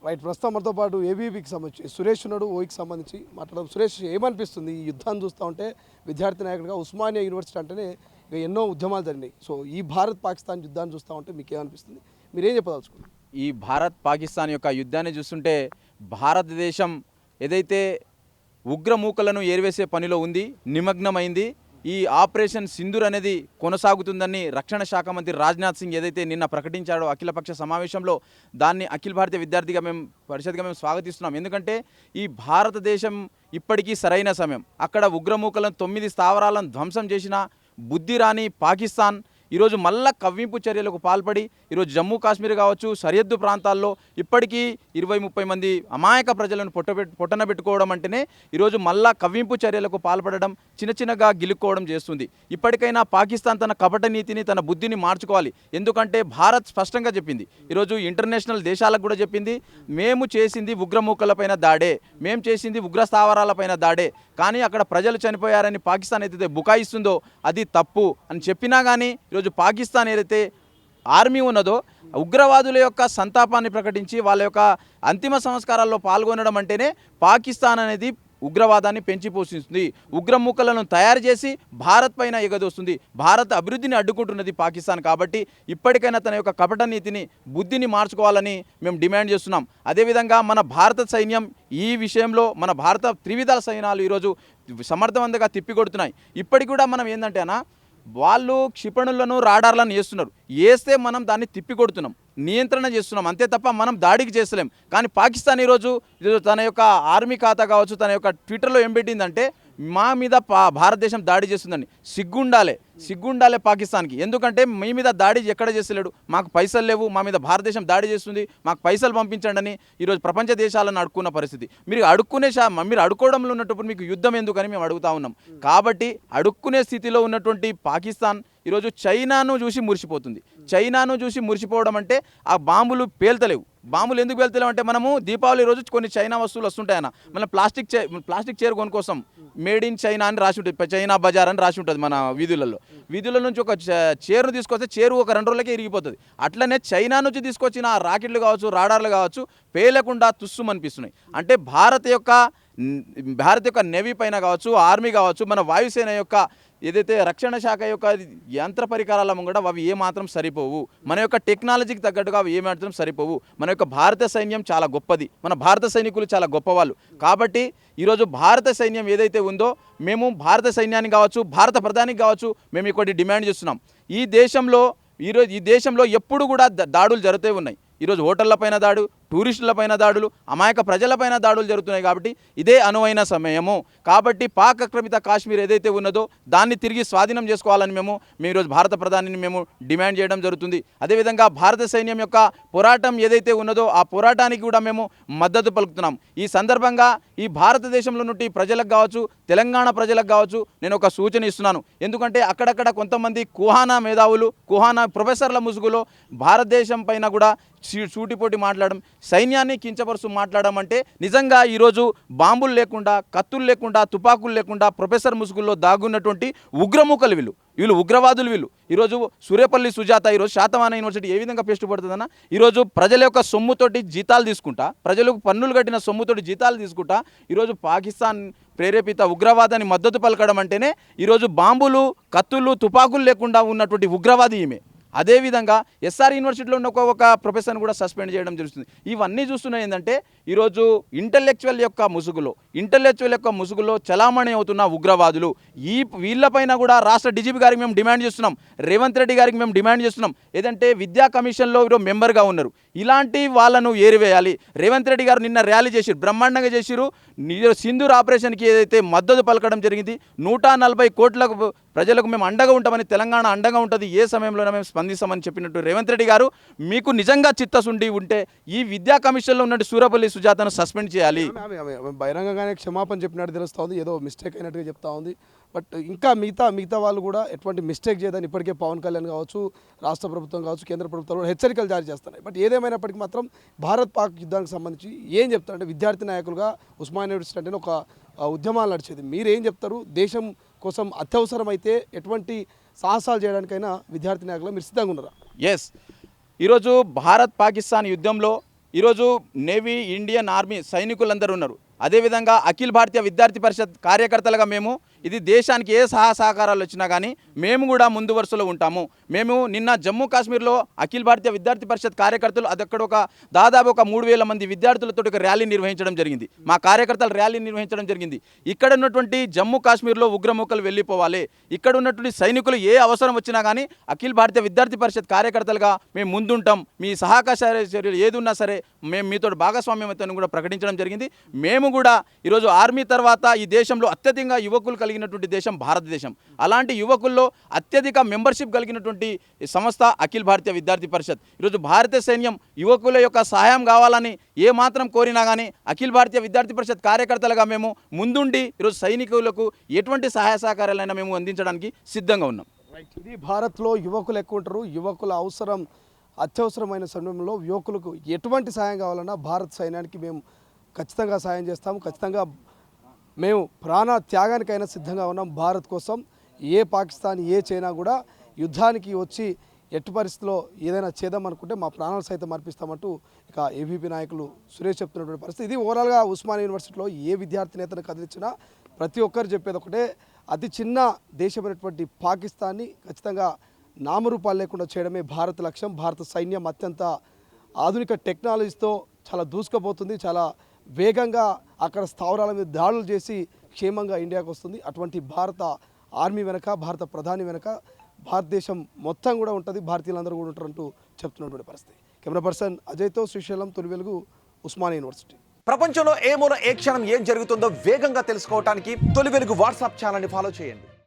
Right, ప్రస్తుతం మనతో పాటు ఏబీపీకి సంబంధించి సురేష్ ఉన్నాడు. ఓయికి సంబంధించి మాట్లాడడం. సురేష్, ఏమనిపిస్తుంది ఈ యుద్ధాన్ని చూస్తూ ఉంటే? విద్యార్థి నాయకుడిగా ఉస్మానియా యూనివర్సిటీ అంటేనే ఇక ఎన్నో ఉద్యమాలు జరిగినాయి. సో ఈ భారత్ పాకిస్తాన్ యుద్ధాన్ని చూస్తూ ఉంటే మీకు ఏమనిపిస్తుంది? మీరేం చెప్పదలుచుకున్నారు? ఈ భారత్ పాకిస్తాన్ యొక్క యుద్ధాన్ని చూస్తుంటే భారతదేశం ఏదైతే ఉగ్రమూకలను ఏరివేసే పనిలో ఉంది, నిమగ్నమైంది. ఈ ఆపరేషన్ సింధూర్ అనేది కొనసాగుతుందని రక్షణ శాఖ మంత్రి రాజ్నాథ్ సింగ్ ఏదైతే నిన్న ప్రకటించాడో అఖిలపక్ష సమావేశంలో, దాన్ని అఖిల భారతీయ విద్యార్థిగా పరిషత్గా మేము స్వాగతిస్తున్నాం. ఎందుకంటే ఈ భారతదేశం ఇప్పటికీ సరైన సమయం. అక్కడ ఉగ్రమూకలను 9 స్థావరాలను ధ్వంసం చేసిన బుద్ధి రాని పాకిస్తాన్ ఈరోజు మళ్ళా కవ్వింపు చర్యలకు పాల్పడి ఈరోజు జమ్మూ కాశ్మీర్ కావచ్చు, సరిహద్దు ప్రాంతాల్లో ఇప్పటికీ 20-30 మంది అమాయక ప్రజలను పొట్టనబెట్టుకోవడం అంటేనే ఈరోజు మళ్ళా కవ్వింపు చర్యలకు పాల్పడడం, చిన్నగా గిలుక్కోవడం చేస్తుంది. ఇప్పటికైనా పాకిస్తాన్ తన కపట నీతిని, తన బుద్ధిని మార్చుకోవాలి. ఎందుకంటే భారత్ స్పష్టంగా చెప్పింది, ఈరోజు ఇంటర్నేషనల్ దేశాలకు కూడా చెప్పింది, మేము చేసింది ఉగ్రమూకలపైన దాడే, మేము చేసింది ఉగ్ర స్థావరాలపైన దాడే, కానీ అక్కడ ప్రజలు చనిపోయారని పాకిస్తాన్ ఏదైతే బుకాయిస్తుందో అది తప్పు అని చెప్పినా కానీ ఈరోజు పాకిస్తాన్ ఏదైతే ఆర్మీ ఉన్నదో ఉగ్రవాదుల యొక్క సంతాపాన్ని ప్రకటించి వాళ్ళ యొక్క అంతిమ సంస్కారాల్లో పాల్గొనడం అంటేనే పాకిస్తాన్ అనేది ఉగ్రవాదాన్ని పెంచి పోషిస్తుంది. ఉగ్రమూకలను తయారు చేసి భారత్ పైన ఎగదోస్తుంది. భారత్ అభివృద్ధిని అడ్డుకుంటున్నది పాకిస్తాన్. కాబట్టి ఇప్పటికైనా తన యొక్క కపట నీతిని, బుద్ధిని మార్చుకోవాలని మేము డిమాండ్ చేస్తున్నాం. అదేవిధంగా మన భారత సైన్యం ఈ విషయంలో, మన భారత త్రివిధాల సైన్యాలు ఈరోజు సమర్థవంతంగా తిప్పికొడుతున్నాయి. ఇప్పటికి కూడా మనం ఏంటంటే వాళ్ళు క్షిపణులను, రాడార్లను వేస్తున్నారు, వేస్తే మనం దాన్ని తిప్పికొడుతున్నాం, నియంత్రణ చేస్తున్నాం, అంతే తప్ప మనం దాడికి చేస్తలేం. కానీ పాకిస్తాన్ ఈరోజు తన యొక్క ఆర్మీ ఖాతా కావచ్చు, తన యొక్క ట్విట్టర్లో ఏం పెట్టిందంటే మా మీద భారతదేశం దాడి చేస్తుందని. సిగ్గుండాలే పాకిస్తాన్కి. ఎందుకంటే మీ మీద దాడి ఎక్కడ చేస్తలేడు, మాకు పైసలు లేవు, మా మీద భారతదేశం దాడి చేస్తుంది, మాకు పైసలు పంపించండి అని ఈరోజు ప్రపంచ దేశాలను అడుక్కున్న పరిస్థితి. మీరు అడుక్కోవడంలో ఉన్నప్పుడు మీకు యుద్ధం ఎందుకని మేము అడుగుతా ఉన్నాం. కాబట్టి అడుక్కునే స్థితిలో ఉన్నటువంటి పాకిస్తాన్ ఈరోజు చైనాను చూసి మురిసిపోతుంది. చైనాను చూసి మురిసిపోవడం అంటే ఆ బాంబులు పేల్తలేవు. బాంబులు ఎందుకు వెళ్తలేవు అంటే, మనము దీపావళి రోజు కొన్ని చైనా వస్తువులు వస్తుంటాయన్న, మన ప్లాస్టిక్ చైర్ కొనుకోసం మేడ్ ఇన్ చైనా అని రాసి ఉంటుంది, చైనా బజార్ అని రాసి ఉంటుంది. మన వీధుల నుంచి ఒక చైర్ను తీసుకొస్తే చైరు ఒక 2 రోజులకే ఇరిగిపోతుంది. అట్లనే చైనా నుంచి తీసుకొచ్చిన రాకెట్లు కావచ్చు, రాడార్లు కావచ్చు, పేలకుండా తుస్సుమనిపిస్తున్నాయి. అంటే భారత్ యొక్క నేవీ పైన కావచ్చు, ఆర్మీ కావచ్చు, మన వాయుసేన యొక్క ఏదైతే రక్షణ శాఖ యొక్క యంత్ర పరికరాల ముంగట అవి ఏమాత్రం సరిపోవు. మన యొక్క టెక్నాలజీకి తగ్గట్టుగా అవి ఏమాత్రం సరిపోవు. మన యొక్క భారత సైన్యం చాలా గొప్పది, మన భారత సైనికులు చాలా గొప్పవాళ్ళు. కాబట్టి ఈరోజు భారత సైన్యం ఏదైతే ఉందో, మేము భారత సైన్యానికి కావచ్చు, భారత ప్రధానికి కావచ్చు, మేము ఒకటి డిమాండ్ చేస్తున్నాం. ఈ దేశంలో ఎప్పుడు కూడా దాడులు జరుగుతూ ఉన్నాయి. ఈరోజు హోటళ్లపైన దాడు, టూరిస్టులపైన దాడులు, అమాయక ప్రజలపైన దాడులు జరుగుతున్నాయి. కాబట్టి ఇదే అనువైన సమయము. కాబట్టి పాక్ ఆక్రమిత కాశ్మీర్ ఏదైతే ఉన్నదో దాన్ని తిరిగి స్వాధీనం చేసుకోవాలని మేము ఈరోజు భారత ప్రధానిని మేము డిమాండ్ చేయడం జరుగుతుంది. అదేవిధంగా భారత సైన్యం యొక్క పోరాటం ఏదైతే ఉన్నదో ఆ పోరాటానికి కూడా మేము మద్దతు పలుకుతున్నాం. ఈ సందర్భంగా ఈ భారతదేశంలో నుండి ప్రజలకు కావచ్చు, తెలంగాణ ప్రజలకు కావచ్చు, నేను ఒక సూచన ఇస్తున్నాను. ఎందుకంటే అక్కడక్కడ కొంతమంది కుహానా మేధావులు, కుహానా ప్రొఫెసర్ల ముసుగులో భారతదేశం పైన కూడా సూటిపోటి మాట్లాడడం, సైన్యాన్ని కించపరుస్తూ మాట్లాడడం అంటే నిజంగా ఈరోజు బాంబులు లేకుండా, కత్తులు లేకుండా, తుపాకులు లేకుండా ప్రొఫెసర్ ముసుగుల్లో దాగున్నటువంటి ఉగ్రమూకలు వీళ్ళు ఉగ్రవాదులు. ఈరోజు సూర్యపల్లి సుజాత ఈరోజు శాతవాహన యూనివర్సిటీ ఏ విధంగా పేస్ట్ పడుతుందన్న, ఈరోజు ప్రజల యొక్క సొమ్ముతోటి జీతాలు తీసుకుంటా, ప్రజలకు పన్నులు కట్టిన సొమ్ముతోటి జీతాలు తీసుకుంటా ఈరోజు పాకిస్తాన్ ప్రేరేపిత ఉగ్రవాదాన్ని మద్దతు పలకడం అంటేనే ఈరోజు బాంబులు, కత్తులు, తుపాకులు లేకుండా ఉన్నటువంటి ఉగ్రవాది ఈమె. అదేవిధంగా ఎస్ఆర్ యూనివర్సిటీలో ఉన్న ఒక ప్రొఫెసర్ని కూడా సస్పెండ్ చేయడం జరుగుతుంది. ఇవన్నీ చూస్తున్నాయి ఏంటంటే ఈరోజు ఇంటలెక్చువల్ యొక్క ముసుగులో చలామణి అవుతున్న ఉగ్రవాదులు. వీళ్ళపైన కూడా రాష్ట్ర డీజీపీ గారికి మేము డిమాండ్ చేస్తున్నాం, రేవంత్ రెడ్డి గారికి మేము డిమాండ్ చేస్తున్నాం. ఏదంటే విద్యా కమిషన్లో మెంబర్గా ఉన్నారు, ఇలాంటి వాళ్ళను ఏరివేయాలి. రేవంత్ రెడ్డి గారు నిన్న ర్యాలీ చేసిరు, బ్రహ్మాండంగా చేసిరు. సింధూర్ ఆపరేషన్కి ఏదైతే మద్దతు పలకడం జరిగింది, 140 కోట్ల ప్రజలకు మేము అండగా ఉంటామని, తెలంగాణ అండగా ఉంటుంది, ఏ సమయంలోనే మేము స్పందిస్తామని చెప్పినట్టు రేవంత్ రెడ్డి గారు, మీకు నిజంగా చిత్తశుండి ఉంటే ఈ విద్యా కమిషన్లో ఉన్నట్టు సూరపల్లి సుజాతను సస్పెండ్ చేయాలి. బహిరంగంగానే క్షమాపణ చెప్పినట్టు తెలుస్తూ ఉంది, ఏదో మిస్టేక్ అయినట్టుగా చెప్తా ఉంది. బట్ ఇంకా మిగతా వాళ్ళు కూడా ఎటువంటి మిస్టేక్ చేయదని ఇప్పటికే పవన్ కళ్యాణ్ కావచ్చు, రాష్ట్ర ప్రభుత్వం కావచ్చు, కేంద్ర ప్రభుత్వం కూడా హెచ్చరికలు జారీ చేస్తున్నాయి. బట్ ఏదేమైనప్పటికీ మాత్రం భారత్ పాక్ యుద్ధానికి సంబంధించి ఏం చెప్తారంటే, విద్యార్థి నాయకులుగా ఉస్మానియా యూనివర్సిటీ అంటే ఒక ఉద్యమాలు నడిచేది, మీరేం చెప్తారు? దేశం కోసం అత్యవసరమైతే ఎటువంటి సాహసాలు చేయడానికైనా విద్యార్థి నాయకులు మీరు సిద్ధంగా ఉన్నారా? ఈరోజు భారత్ పాకిస్తాన్ యుద్ధంలో ఈరోజు నేవీ, ఇండియన్ ఆర్మీ సైనికులందరూ ఉన్నారు. అదేవిధంగా అఖిల భారతీయ విద్యార్థి పరిషత్ కార్యకర్తలుగా మేము ఇది దేశానికి ఏ సహకారాలు వచ్చినా కానీ మేము కూడా ముందు వరుసలో ఉంటాము. మేము నిన్న జమ్మూ కాశ్మీర్లో అఖిల భారతీయ విద్యార్థి పరిషత్ కార్యకర్తలు అదక్కడ దాదాపు 3,000 మంది విద్యార్థులతో ఒక ర్యాలీ నిర్వహించడం జరిగింది. మా కార్యకర్తలు ర్యాలీ నిర్వహించడం జరిగింది. ఇక్కడ ఉన్నటువంటి జమ్మూ కాశ్మీర్లో ఉగ్రమూకలు వెళ్ళిపోవాలి, ఇక్కడ ఉన్నటువంటి సైనికులు ఏ అవసరం వచ్చినా కానీ అఖిల భారతీయ విద్యార్థి పరిషత్ కార్యకర్తలుగా మేము ముందుంటాం, మీ సహకార చర్యలు ఏది ఉన్నా సరే మేము మీతో భాగస్వామ్యతను కూడా ప్రకటించడం జరిగింది. మేము కూడా ఈరోజు ఆర్మీ తర్వాత ఈ దేశంలో అత్యధికంగా యువకులు కలిగినటువంటి దేశం భారతదేశం. అలాంటి యువకుల్లో అత్యధిక మెంబర్షిప్ కలిగినటువంటి సంస్థ అఖిల భారతీయ విద్యార్థి పరిషత్. ఈరోజు భారతీయ సైన్యం యువకుల యొక్క సహాయం కావాలని ఏ మాత్రం కోరినా కానీ అఖిల భారతీయ విద్యార్థి పరిషత్ కార్యకర్తలుగా మేము ముందుండి ఈరోజు సైనికులకు ఎటువంటి సహాయ సహకారాలైనా మేము అందించడానికి సిద్ధంగా ఉన్నాం. ఇది భారత్లో యువకులు ఎక్కువ ఉంటారు. యువకుల అవసరం అత్యవసరమైన సమయంలో యువకులకు ఎటువంటి సాయం కావాలన్నా భారత సైన్యానికి మేము ఖచ్చితంగా సాయం చేస్తాము. ఖచ్చితంగా మేము ప్రాణ త్యాగానికైనా సిద్ధంగా ఉన్నాం భారత్ కోసం. ఏ పాకిస్తాన్ ఏ చైనా కూడా యుద్ధానికి వచ్చి ఎట్టి పరిస్థితిలో ఏదైనా చేద్దాం అనుకుంటే మా ప్రాణాలు సైతం అర్పిస్తామంటూ ఇక ఏబీపీ నాయకులు సురేష్ చెప్తున్నటువంటి పరిస్థితి. ఇది ఓవరాల్గా ఉస్మానియా యూనివర్సిటీలో ఏ విద్యార్థి నేతను కదిలించినా ప్రతి ఒక్కరు చెప్పేది ఒకటే, అతి చిన్న దేశమైనటువంటి పాకిస్తాన్ని ఖచ్చితంగా నామరూపాలు లేకుండా చేయడమే భారత లక్ష్యం. భారత సైన్యం అత్యంత ఆధునిక టెక్నాలజీతో చాలా దూసుకుపోతుంది, చాలా వేగంగా అక్కడ స్థావరాల మీద దాడులు చేసి క్షేమంగా ఇండియాకు వస్తుంది. అటువంటి భారత ఆర్మీ వెనక, భారత ప్రధాని వెనక భారతదేశం మొత్తం కూడా ఉంటుంది, భారతీయులందరూ కూడా ఉంటారంటూ చెప్తున్నటువంటి పరిస్థితి. కెమెరా పర్సన్ అజయ్తో శ్రీశైలం, తొలి వెలుగు, ఉస్మానియా యూనివర్సిటీ. ప్రపంచంలో ఏ మూల ఏ క్షణం ఏం జరుగుతుందో వేగంగా తెలుసుకోవడానికి తొలి వెలుగు వాట్సాప్ ఛానల్ని ఫాలో చేయండి.